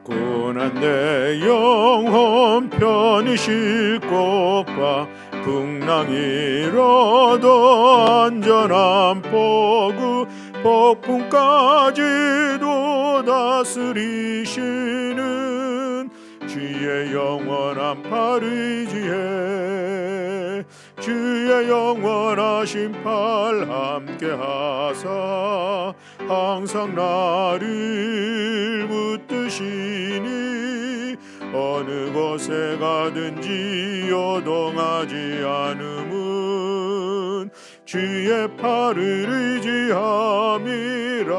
고난 내 영혼 편히 쉴 곳과 풍랑이라도 안전한 포구 폭풍까지도 다스리시는 주의 영원한 팔 의지해 주의 영원하신 팔 함께하사 항상 나를 붙드시니 어느 곳에 가든지 요동하지 않음은 주의 팔을 의지함이라.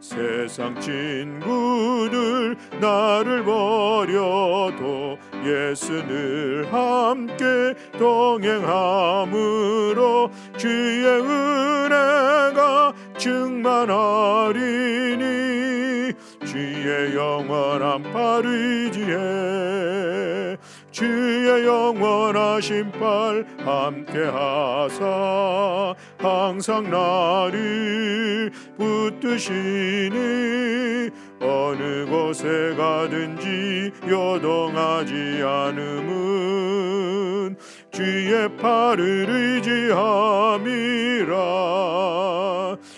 세상 친구들 나를 버려도 예수 늘 함께 동행함으로 주의 은혜가 충만하리니 주의 영원한 팔 의지해 주의 영원하신 팔 함께하사 항상 나를 붙드시니 어느 곳에 가든지 요동하지 않음은 주의 팔을 의지함이라.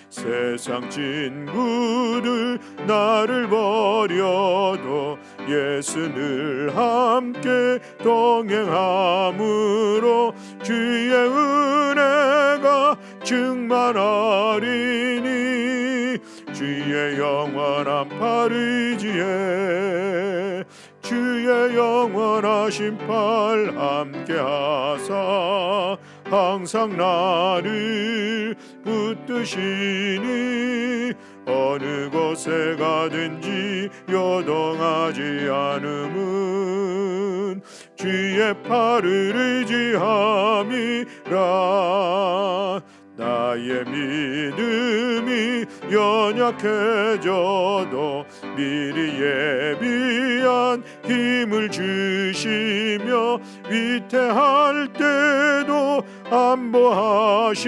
세상 친구들 나를 버려도 예수 늘 함께 동행함으로 주의 은혜가 충만하리니 주의 영원한 팔 의지해 주의 영원하신 팔 함께하사 항상 나를 붙드시니 어느 곳에 가든지 요동하지 않음은 주의 팔을 의지함이라. 나의 믿음이 연약해져도 미리 예비한 힘을 주시며 위태할 때도 안보하시는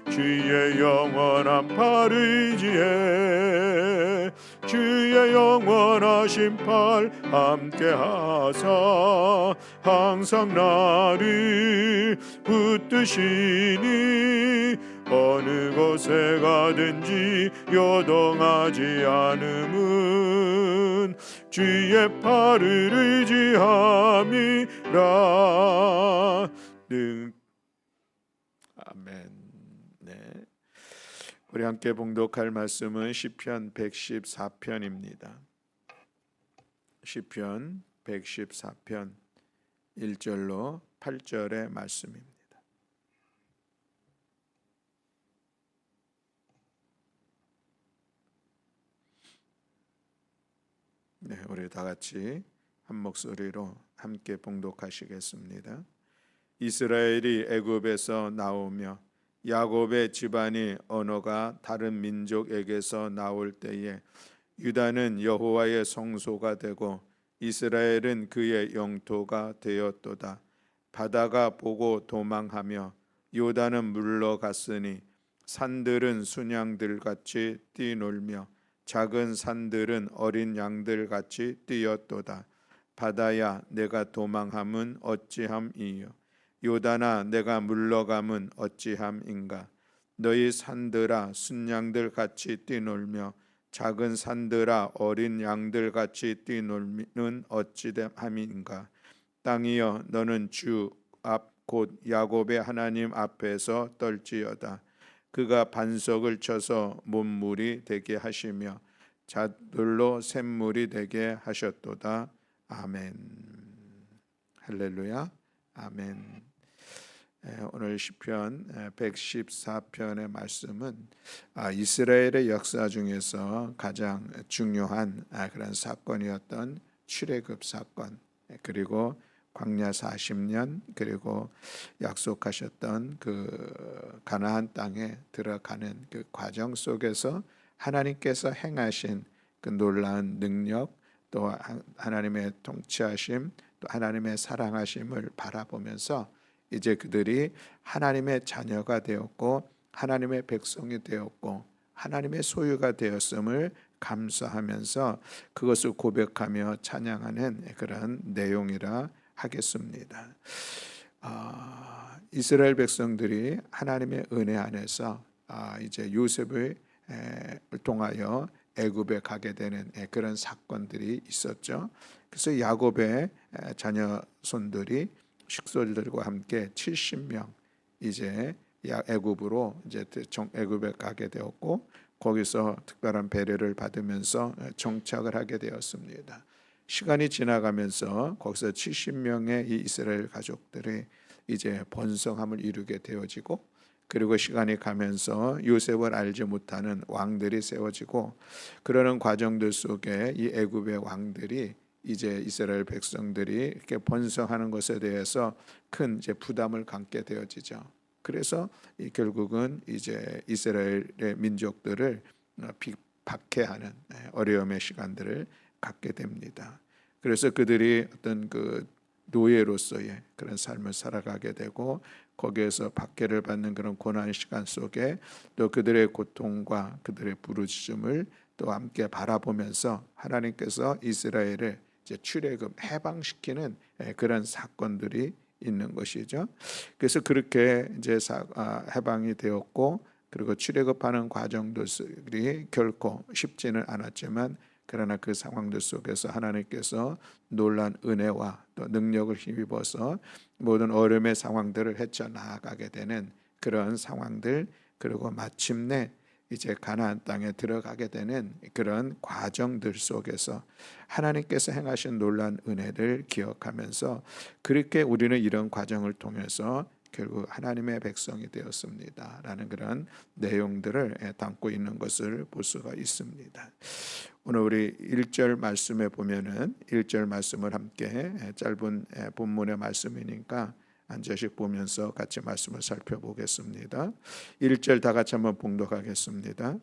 주의 영원한 팔 의지해 주의 영원하신 팔 함께하사 항상 나를 붙드시니 어느 곳에 가든지 요동하지 않음은 주의 팔을 의지함이라. 아멘. 네. 우리 함께 봉독할 말씀은 시편 114편입니다. 시편 114편 1절로 8절의 말씀입니다. 네, 우리 다 같이 한 목소리로 함께 봉독하시겠습니다. 이스라엘이 애굽에서 나오며 야곱의 집안이 언어가 다른 민족에게서 나올 때에 유다는 여호와의 성소가 되고 이스라엘은 그의 영토가 되었도다. 바다가 보고 도망하며 요단은 물러갔으니 산들은 순양들같이 뛰놀며 작은 산들은 어린 양들같이 뛰었도다. 바다야 내가 도망함은 어찌함이요 요단아 내가 물러감은 어찌함인가. 너희 산들아 순양들같이 뛰놀며 작은 산들아 어린 양들같이 뛰놀미는 어찌함인가. 땅이여 너는 주 앞 곧 야곱의 하나님 앞에서 떨지어다. 그가 반석을 쳐서 못물이 되게 하시며 잣들로 샘물이 되게 하셨도다. 아멘. 할렐루야. 아멘. 오늘 시편 114편의 말씀은 이스라엘의 역사 중에서 가장 중요한 그런 사건이었던 출애굽 사건, 그리고 광야 40년, 그리고 약속하셨던 그 가나안 땅에 들어가는 그 과정 속에서 하나님께서 행하신 그 놀라운 능력, 또 하나님의 통치하심, 또 하나님의 사랑하심을 바라보면서 이제 그들이 하나님의 자녀가 되었고 하나님의 백성이 되었고 하나님의 소유가 되었음을 감사하면서 그것을 고백하며 찬양하는 그런 내용이라 하겠습니다. 이스라엘 백성들이 하나님의 은혜 안에서 이제 요셉을 통하여 애굽에 가게 되는 그런 사건들이 있었죠. 그래서 야곱의 자녀손들이 식솔들과 함께 70명 이제 애굽으로 이제 애굽에 가게 되었고, 거기서 특별한 배려를 받으면서 정착을 하게 되었습니다. 시간이 지나가면서 거기서 70명의 이 이스라엘 가족들이 이제 번성함을 이루게 되어지고, 그리고 시간이 가면서 요셉을 알지 못하는 왕들이 세워지고, 그러는 과정들 속에 이 애굽의 왕들이 이제 이스라엘 백성들이 이렇게 번성하는 것에 대해서 큰 이제 부담을 갖게 되어지죠. 그래서 결국은 이제 이스라엘의 민족들을 박해하는 어려움의 시간들을 갖게 됩니다. 그래서 그들이 어떤 그 노예로서의 그런 삶을 살아가게 되고, 거기에서 박해를 받는 그런 고난 시간 속에 또 그들의 고통과 그들의 부르짖음을 또 함께 바라보면서 하나님께서 이스라엘을 이제 출애굽 해방시키는 그런 사건들이 있는 것이죠. 그래서 그렇게 이제 해방이 되었고, 그리고 출애굽하는 과정들이 결코 쉽지는 않았지만, 그러나 그 상황들 속에서 하나님께서 놀란 은혜와 또 능력을 힘입어서 모든 어려움의 상황들을 헤쳐나가게 되는 그런 상황들, 그리고 마침내 이제 가나안 땅에 들어가게 되는 그런 과정들 속에서 하나님께서 행하신 놀란 은혜를 기억하면서, 그렇게 우리는 이런 과정을 통해서 결국 하나님의 백성이 되었습니다 라는 그런 내용들을 담고 있는 것을 볼 수가 있습니다. 오늘 우리 1절 말씀에 보면은 1절 말씀을 함께 짧은 본문의 말씀이니까 한 절씩 보면서 같이 말씀을 살펴보겠습니다. 1절 다 같이 한번 봉독하겠습니다.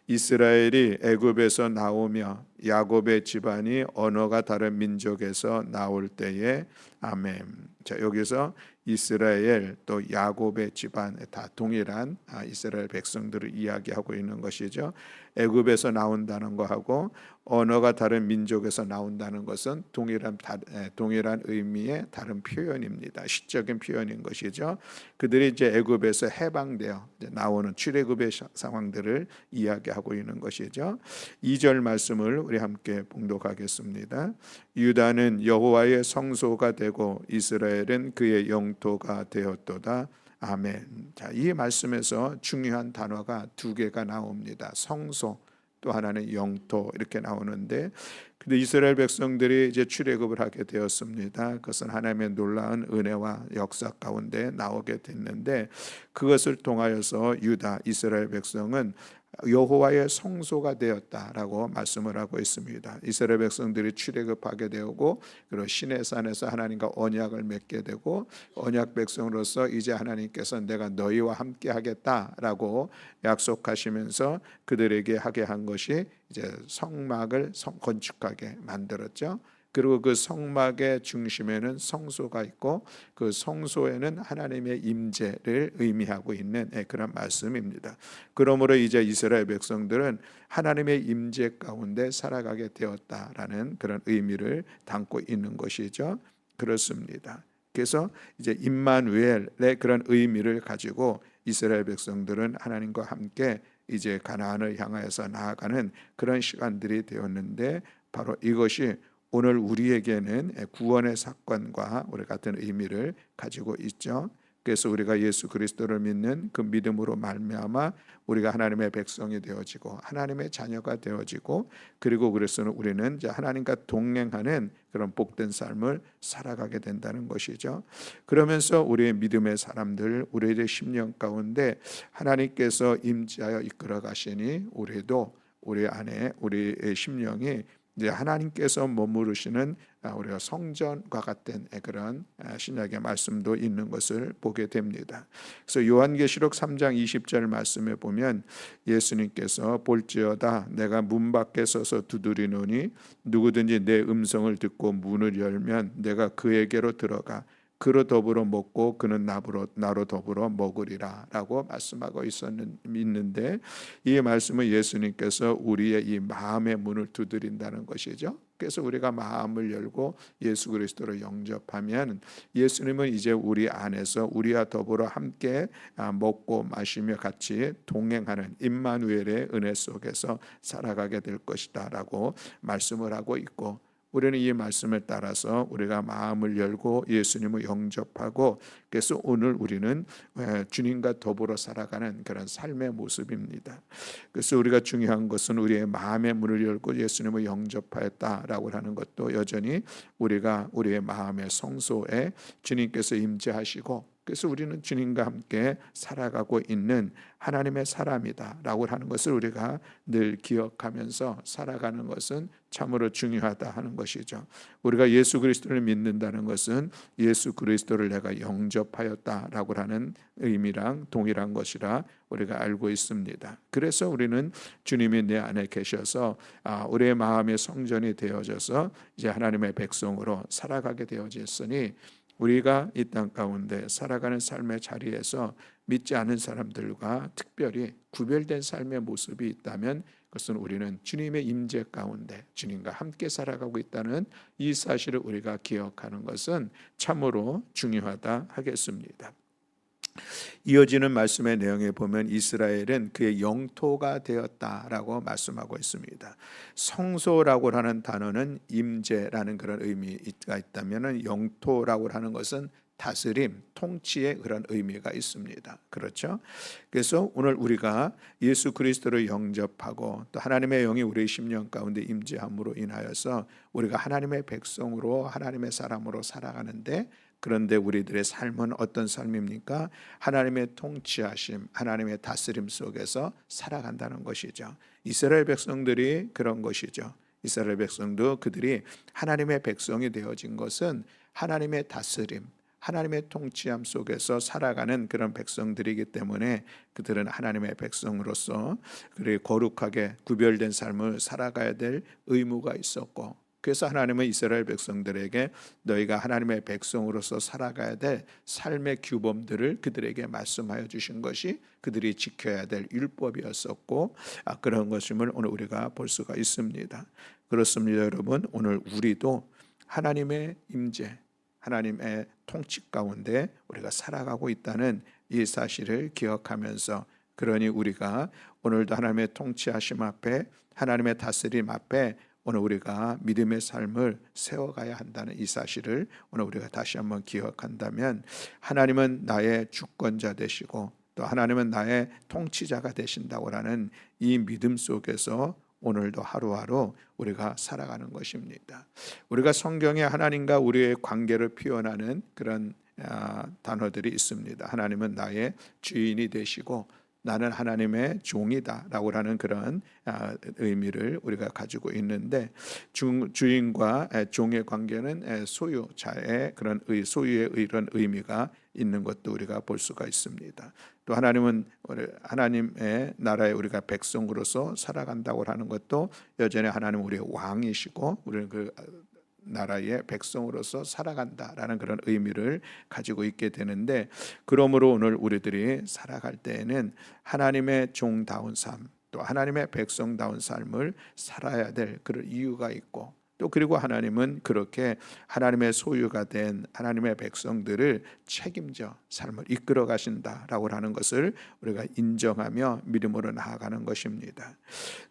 이스라엘이 애굽에서 나오며 야곱의 집안이 언어가 다른 민족에서 나올 때에 아멘. 자, 여기서 이스라엘 또 야곱의 집안 다 동일한 이스라엘 백성들을 이야기하고 있는 것이죠. 애굽에서 나온다는 거하고 언어가 다른 민족에서 나온다는 것은 동일한 의미의 다른 표현입니다. 시적인 표현인 것이죠. 그들이 이제 애굽에서 해방되어 이제 나오는 출애굽의 상황들을 이야기하고 있는 것이죠. 2절 말씀을 우리 함께 봉독하겠습니다. 유다는 여호와의 성소가 되고 이스라엘은 그의 영토가 되었도다. 아멘. 자, 이 말씀에서 중요한 단어가 두 개가 나옵니다. 성소, 또 하나는 영토, 이렇게 나오는데, 근데 이스라엘 백성들이 이제 출애굽을 하게 되었습니다. 그것은 하나님의 놀라운 은혜와 역사 가운데 나오게 됐는데, 그것을 통하여서 유다 이스라엘 백성은 여호와의 성소가 되었다라고 말씀을 하고 있습니다. 이스라엘 백성들이 출애굽하게 되고, 그리고 시내산에서 하나님과 언약을 맺게 되고, 언약 백성으로서 이제 하나님께서 내가 너희와 함께 하겠다라고 약속하시면서 그들에게 하게 한 것이 이제 성막을 건축하게 만들었죠. 그리고 그 성막의 중심에는 성소가 있고, 그 성소에는 하나님의 임재를 의미하고 있는 그런 말씀입니다. 그러므로 이제 이스라엘 백성들은 하나님의 임재 가운데 살아가게 되었다라는 그런 의미를 담고 있는 것이죠. 그렇습니다. 그래서 이제 임마누엘의 그런 의미를 가지고 이스라엘 백성들은 하나님과 함께 이제 가나안을 향하여서 나아가는 그런 시간들이 되었는데, 바로 이것이 오늘 우리에게는 구원의 사건과 우리 같은 의미를 가지고 있죠. 그래서 우리가 예수 그리스도를 믿는 그 믿음으로 말미암아 우리가 하나님의 백성이 되어지고 하나님의 자녀가 되어지고, 그리고 그래서는 우리는 이제 하나님과 동행하는 그런 복된 삶을 살아가게 된다는 것이죠. 그러면서 우리의 믿음의 사람들, 우리의 심령 가운데 하나님께서 임재하여 이끌어 가시니, 우리도 우리 안에 우리의 심령이 이제 하나님께서 머무르시는 우리가 성전과 같은 그런 신약의 말씀도 있는 것을 보게 됩니다. 그래서 요한계시록 3장 20절 말씀에 보면 예수님께서 볼지어다 내가 문 밖에 서서 두드리노니 누구든지 내 음성을 듣고 문을 열면 내가 그에게로 들어가 그로 더불어 먹고 그는 나로 더불어 먹으리라 라고 말씀하고 있는데, 이 말씀은 예수님께서 우리의 이 마음의 문을 두드린다는 것이죠. 그래서 우리가 마음을 열고 예수 그리스도를 영접하면 예수님은 이제 우리 안에서 우리와 더불어 함께 먹고 마시며 같이 동행하는 임마누엘의 은혜 속에서 살아가게 될 것이다 라고 말씀을 하고 있고, 우리는 이 말씀을 따라서 우리가 마음을 열고 예수님을 영접하고, 그래서 오늘 우리는 주님과 더불어 살아가는 그런 삶의 모습입니다. 그래서 우리가 중요한 것은 우리의 마음의 문을 열고 예수님을 영접하였다라고 하는 것도 여전히 우리가 우리의 마음의 성소에 주님께서 임재하시고, 그래서 우리는 주님과 함께 살아가고 있는 하나님의 사람이다라고 하는 것을 우리가 늘 기억하면서 살아가는 것은 참으로 중요하다 하는 것이죠. 우리가 예수 그리스도를 믿는다는 것은 예수 그리스도를 내가 영접하였다라고 하는 의미랑 동일한 것이라 우리가 알고 있습니다. 그래서 우리는 주님이 내 안에 계셔서 우리의 마음의 성전이 되어져서 이제 하나님의 백성으로 살아가게 되어졌으니, 우리가 이 땅 가운데 살아가는 삶의 자리에서 믿지 않은 사람들과 특별히 구별된 삶의 모습이 있다면 그것은 우리는 주님의 임재 가운데 주님과 함께 살아가고 있다는 이 사실을 우리가 기억하는 것은 참으로 중요하다 하겠습니다. 이어지는 말씀의 내용에 보면 이스라엘은 그의 영토가 되었다라고 말씀하고 있습니다. 성소라고 하는 단어는 임재라는 그런 의미가 있다면, 영토라고 하는 것은 다스림, 통치의 그런 의미가 있습니다. 그렇죠? 그래서 오늘 우리가 예수 그리스도를 영접하고 또 하나님의 영이 우리의 심령 가운데 임재함으로 인하여서 우리가 하나님의 백성으로 하나님의 사람으로 살아가는데, 그런데 우리들의 삶은 어떤 삶입니까? 하나님의 통치하심, 하나님의 다스림 속에서 살아간다는 것이죠. 이스라엘 백성들이 그런 것이죠. 이스라엘 백성도 그들이 하나님의 백성이 되어진 것은 하나님의 다스림, 하나님의 통치함 속에서 살아가는 그런 백성들이기 때문에 그들은 하나님의 백성으로서 그리 거룩하게 구별된 삶을 살아가야 될 의무가 있었고, 그래서 하나님은 이스라엘 백성들에게 너희가 하나님의 백성으로서 살아가야 될 삶의 규범들을 그들에게 말씀하여 주신 것이 그들이 지켜야 될 율법이었었고, 그런 것임을 오늘 우리가 볼 수가 있습니다. 그렇습니다, 여러분. 오늘 우리도 하나님의 임재, 하나님의 통치 가운데 우리가 살아가고 있다는 이 사실을 기억하면서, 그러니 우리가 오늘도 하나님의 통치하심 앞에, 하나님의 다스림 앞에 오늘 우리가 믿음의 삶을 세워가야 한다는 이 사실을 오늘 우리가 다시 한번 기억한다면, 하나님은 나의 주권자 되시고 또 하나님은 나의 통치자가 되신다고 하는 이 믿음 속에서 오늘도 하루하루 우리가 살아가는 것입니다. 우리가 성경에 하나님과 우리의 관계를 표현하는 그런 단어들이 있습니다. 하나님은 나의 주인이 되시고 나는 하나님의 종이다 라고 하는 그런 의미를 우리가 가지고 있는데, 주인과 종의 관계는 소유자의 그런 소유의 이런 의미가 있는 것도 우리가 볼 수가 있습니다. 또 하나님은 하나님의 나라에 우리가 백성으로서 살아간다고 하는 것도 여전히 하나님 우리의 왕이시고 우리는 그 나라의 백성으로서 살아간다라는 그런 의미를 가지고 있게 되는데, 그러므로 오늘 우리들이 살아갈 때에는 하나님의 종다운 삶, 또 하나님의 백성다운 삶을 살아야 될 그런 이유가 있고, 또 그리고 하나님은 그렇게 하나님의 소유가 된 하나님의 백성들을 책임져 삶을 이끌어 가신다라고 하는 것을 우리가 인정하며 믿음으로 나아가는 것입니다.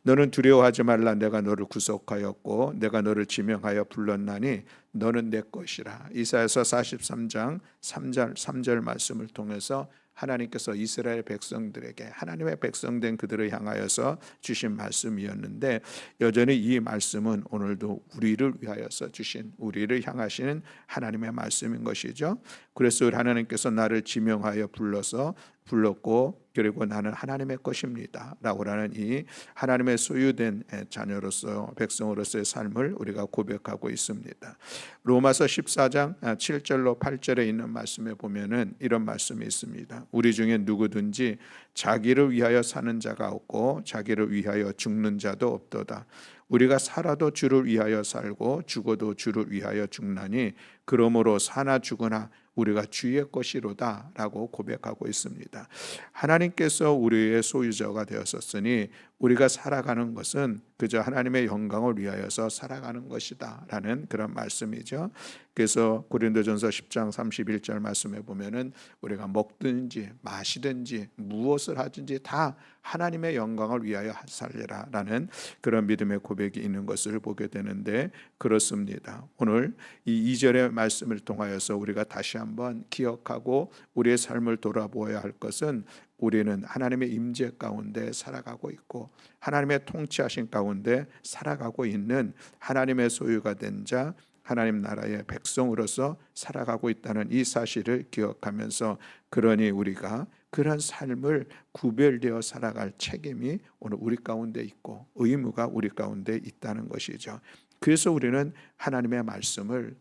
너는 두려워하지 말라. 내가 너를 구속하였고 내가 너를 지명하여 불렀나니 너는 내 것이라. 이사야서 43장 3절 말씀을 통해서 하나님께서 이스라엘 백성들에게 하나님의 백성된 그들을 향하여서 주신 말씀이었는데, 여전히 이 말씀은 오늘도 우리를 위하여서 주신, 우리를 향하시는 하나님의 말씀인 것이죠. 그래서 하나님께서 나를 지명하여 불렀고 그리고 나는 하나님의 것입니다 라고 하는 이 하나님의 소유된 자녀로서 백성으로서의 삶을 우리가 고백하고 있습니다. 로마서 14장 7절로 8절에 있는 말씀에 보면은 이런 말씀이 있습니다. 우리 중에 누구든지 자기를 위하여 사는 자가 없고 자기를 위하여 죽는 자도 없도다. 우리가 살아도 주를 위하여 살고 죽어도 주를 위하여 죽나니 그러므로 사나 죽으나 우리가 주의 것이로다라고 고백하고 있습니다. 하나님께서 우리의 소유자가 되었었으니 우리가 살아가는 것은 그저 하나님의 영광을 위하여서 살아가는 것이다라는 그런 말씀이죠. 그래서 고린도전서 10장 31절 말씀에 보면은 우리가 먹든지 마시든지 무엇을 하든지 다 하나님의 영광을 위하여 살리라라는 그런 믿음의 고백이 있는 것을 보게 되는데 그렇습니다. 오늘 이 2절의 말씀을 통하여서 우리가 다시 한번 기억하고 우리의 삶을 돌아보아야 할 것은 우리는 하나님의 임재 가운데 살아가고 있고 하나님의 통치하신 가운데 살아가고 있는 하나님의 소유가 된 자 하나님 나라의 백성으로서 살아가고 있다는 이 사실을 기억하면서 그러니 우리가 그런 삶을 구별되어 살아갈 책임이 오늘 우리 가운데 있고 의무가 우리 가운데 있다는 것이죠. 그래서 우리는 하나님의 말씀을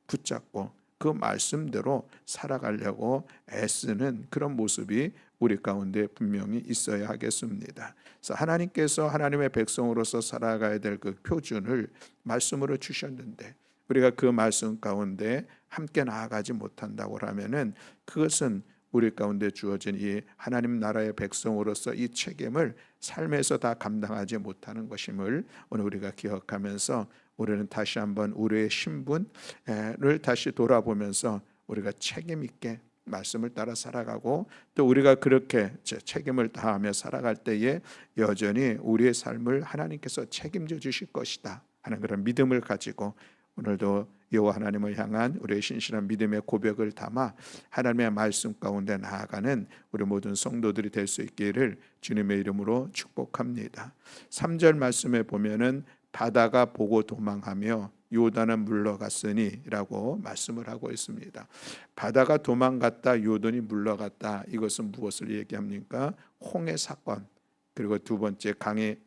붙잡고 그 말씀대로 살아가려고 애쓰는 그런 모습이 우리 가운데 분명히 있어야 하겠습니다. 그래서 하나님께서 하나님의 백성으로서 살아가야 될 그 표준을 말씀으로 주셨는데 우리가 그 말씀 가운데 함께 나아가지 못한다고 하면은 그것은 우리 가운데 주어진 이 하나님 나라의 백성으로서 이 책임을 삶에서 다 감당하지 못하는 것임을 오늘 우리가 기억하면서 우리는 다시 한번 우리의 신분을 다시 돌아보면서 우리가 책임 있게 말씀을 따라 살아가고 또 우리가 그렇게 책임을 다하며 살아갈 때에 여전히 우리의 삶을 하나님께서 책임져 주실 것이다 하는 그런 믿음을 가지고 오늘도 여호와 하나님을 향한 우리의 신실한 믿음의 고백을 담아 하나님의 말씀 가운데 나아가는 우리 모든 성도들이 될 수 있기를 주님의 이름으로 축복합니다. 3절 말씀에 보면은 바다가 보고 도망하며 요단은 물러갔으니 라고 말씀을 하고 있습니다. 바다가 도망갔다 요단이 물러갔다 이것은 무엇을 얘기합니까? 홍해 사건 그리고 두 번째 강의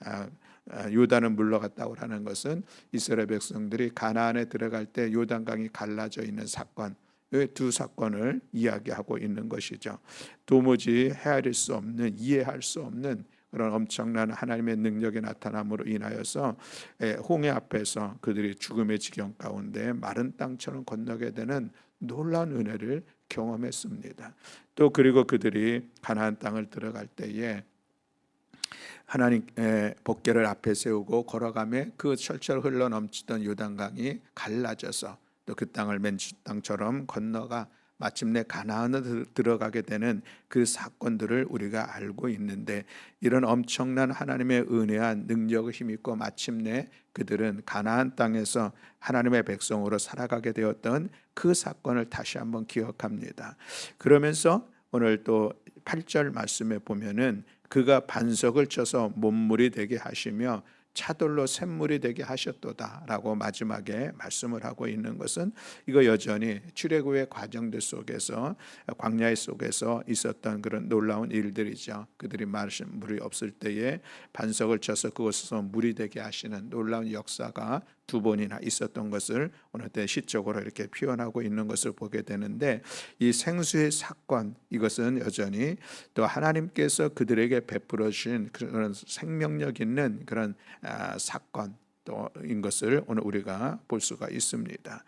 요단은 물러갔다고 하는 것은 이스라엘 백성들이 가나안에 들어갈 때 요단강이 갈라져 있는 사건 두 사건을 이야기하고 있는 것이죠. 도무지 헤아릴 수 없는 이해할 수 없는 그런 엄청난 하나님의 능력의 나타남으로 인하여서 홍해 앞에서 그들이 죽음의 지경 가운데 마른 땅처럼 건너게 되는 놀라운 은혜를 경험했습니다. 또 그리고 그들이 가나안 땅을 들어갈 때에 하나님의 법궤를 앞에 세우고 걸어가며 그 철철 흘러 넘치던 요단강이 갈라져서 또 그 땅을 맨주 땅처럼 건너가 마침내 가나안으로 들어가게 되는 그 사건들을 우리가 알고 있는데 이런 엄청난 하나님의 은혜한 능력을 힘입고 마침내 그들은 가나안 땅에서 하나님의 백성으로 살아가게 되었던 그 사건을 다시 한번 기억합니다. 그러면서 오늘 또 8절 말씀에 보면은 그가 반석을 쳐서 못물이 되게 하시며 차돌로 샘물이 되게 하셨도다라고 마지막에 말씀을 하고 있는 것은 이거 여전히 출애굽의 과정들 속에서 광야 속에서 있었던 그런 놀라운 일들이죠. 그들이 마르신 물이 없을 때에 반석을 쳐서 그곳에서 물이 되게 하시는 놀라운 역사가 두 번이나 있었던 것을 오늘 때 시적으로 이렇게 표현하고 있는 것을 보게 되는데 이 생수의 사건 이것은 여전히 또 하나님께서 그들에게 베풀어 주신 그런 생명력 있는 그런 사건 인 것을 오늘 우리가 볼 수가 있습니다.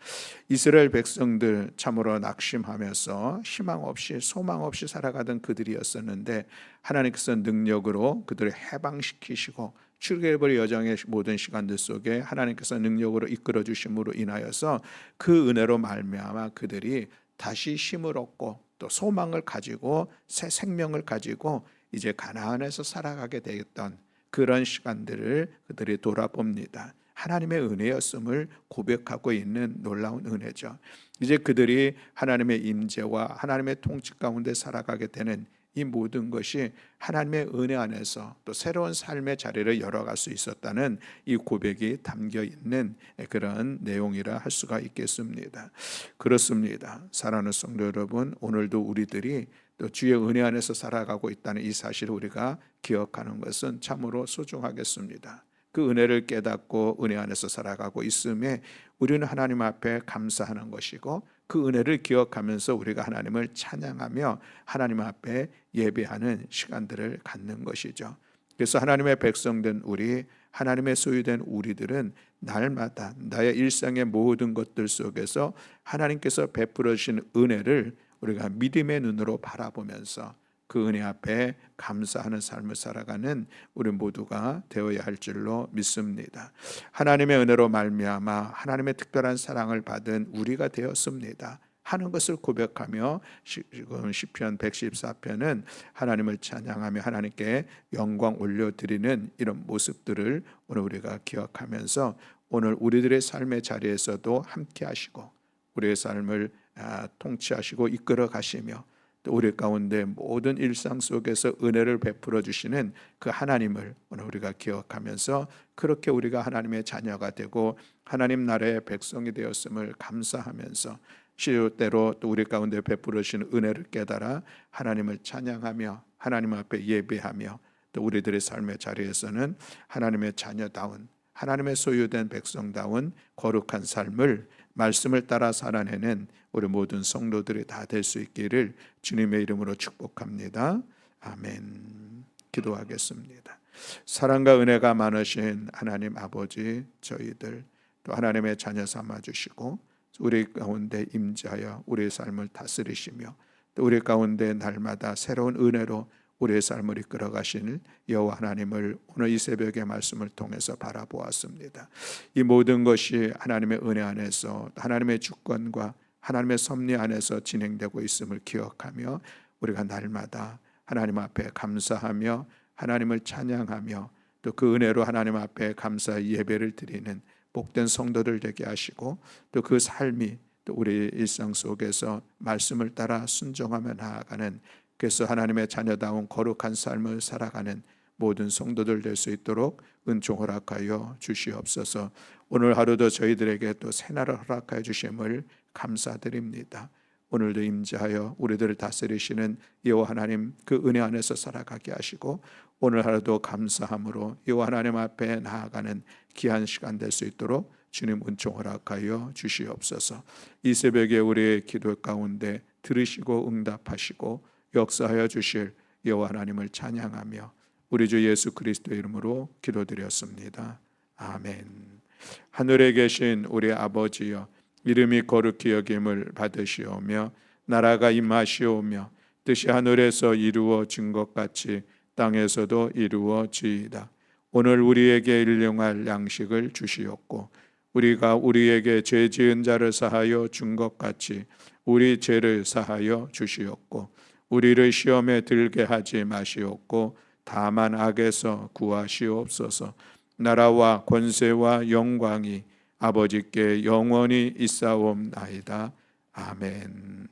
이스라엘 백성들 참으로 낙심하면서 희망 없이 소망 없이 살아가던 그들이었었는데 하나님께서 능력으로 그들을 해방시키시고 출애굽의 여정의 모든 시간들 속에 하나님께서 능력으로 이끌어 주심으로 인하여서 그 은혜로 말미암아 그들이 다시 힘을 얻고 또 소망을 가지고 새 생명을 가지고 이제 가나안에서 살아가게 되었던 그런 시간들을 그들이 돌아봅니다. 하나님의 은혜였음을 고백하고 있는 놀라운 은혜죠. 이제 그들이 하나님의 임재와 하나님의 통치 가운데 살아가게 되는 이 모든 것이 하나님의 은혜 안에서 또 새로운 삶의 자리를 열어갈 수 있었다는 이 고백이 담겨 있는 그런 내용이라 할 수가 있겠습니다. 그렇습니다. 사랑하는 성도 여러분, 오늘도 우리들이 또 주의 은혜 안에서 살아가고 있다는 이 사실을 우리가 기억하는 것은 참으로 소중하겠습니다. 그 은혜를 깨닫고 은혜 안에서 살아가고 있음에 우리는 하나님 앞에 감사하는 것이고 그 은혜를 기억하면서 우리가 하나님을 찬양하며 하나님 앞에 예배하는 시간들을 갖는 것이죠. 그래서 하나님의 백성된 우리, 하나님의 소유된 우리들은 날마다 나의 일상의 모든 것들 속에서 하나님께서 베풀어 주신 은혜를 우리가 믿음의 눈으로 바라보면서 그 은혜 앞에 감사하는 삶을 살아가는 우리 모두가 되어야 할 줄로 믿습니다. 하나님의 은혜로 말미암아 하나님의 특별한 사랑을 받은 우리가 되었습니다 하는 것을 고백하며 지금 시편 114편은 하나님을 찬양하며 하나님께 영광 올려드리는 이런 모습들을 오늘 우리가 기억하면서 오늘 우리들의 삶의 자리에서도 함께 하시고 우리의 삶을 통치하시고 이끌어 가시며 또 우리 가운데 모든 일상 속에서 은혜를 베풀어 주시는 그 하나님을 오늘 우리가 기억하면서 그렇게 우리가 하나님의 자녀가 되고 하나님 나라의 백성이 되었음을 감사하면서 시효때로 또 우리 가운데 베풀어 주신 은혜를 깨달아 하나님을 찬양하며 하나님 앞에 예배하며 또 우리들의 삶의 자리에서는 하나님의 자녀다운 하나님의 소유된 백성다운 거룩한 삶을 말씀을 따라 살아내는 우리 모든 성도들이 다 될 수 있기를 주님의 이름으로 축복합니다. 아멘. 기도하겠습니다. 사랑과 은혜가 많으신 하나님 아버지, 저희들 또 하나님의 자녀 삼아 주시고 우리 가운데 임재하여 우리의 삶을 다스리시며 또 우리 가운데 날마다 새로운 은혜로 우리의 삶을 이끌어 가시는 여호와 하나님을 오늘 이 새벽의 말씀을 통해서 바라보았습니다. 이 모든 것이 하나님의 은혜 안에서 하나님의 주권과 하나님의 섭리 안에서 진행되고 있음을 기억하며 우리가 날마다 하나님 앞에 감사하며 하나님을 찬양하며 또 그 은혜로 하나님 앞에 감사 예배를 드리는 복된 성도들 되게 하시고 또 그 삶이 또 우리 일상 속에서 말씀을 따라 순종하며 나아가는 그래서 하나님의 자녀다운 거룩한 삶을 살아가는 모든 성도들 될 수 있도록 은총 허락하여 주시옵소서. 오늘 하루도 저희들에게 또 새날을 허락하여 주심을 감사드립니다. 오늘도 임재하여 우리들을 다스리시는 여호와 하나님 그 은혜 안에서 살아가게 하시고 오늘 하루도 감사함으로 여호와 하나님 앞에 나아가는 귀한 시간 될 수 있도록 주님 은총 허락하여 주시옵소서. 이 새벽에 우리의 기도 가운데 들으시고 응답하시고 역사하여 주실 여호와 하나님을 찬양하며 우리 주 예수 그리스도의 이름으로 기도드렸습니다. 아멘. 하늘에 계신 우리 아버지여, 이름이 거룩히 여김을 받으시오며 나라가 임하시오며 뜻이 하늘에서 이루어진 것 같이 땅에서도 이루어지이다. 오늘 우리에게 일용할 양식을 주시옵고 우리가 우리에게 죄 지은 자를 사하여 준 것 같이 우리 죄를 사하여 주시옵고 우리를 시험에 들게 하지 마시옵고 다만 악에서 구하시옵소서. 나라와 권세와 영광이 아버지께 영원히 있사옵나이다. 아멘.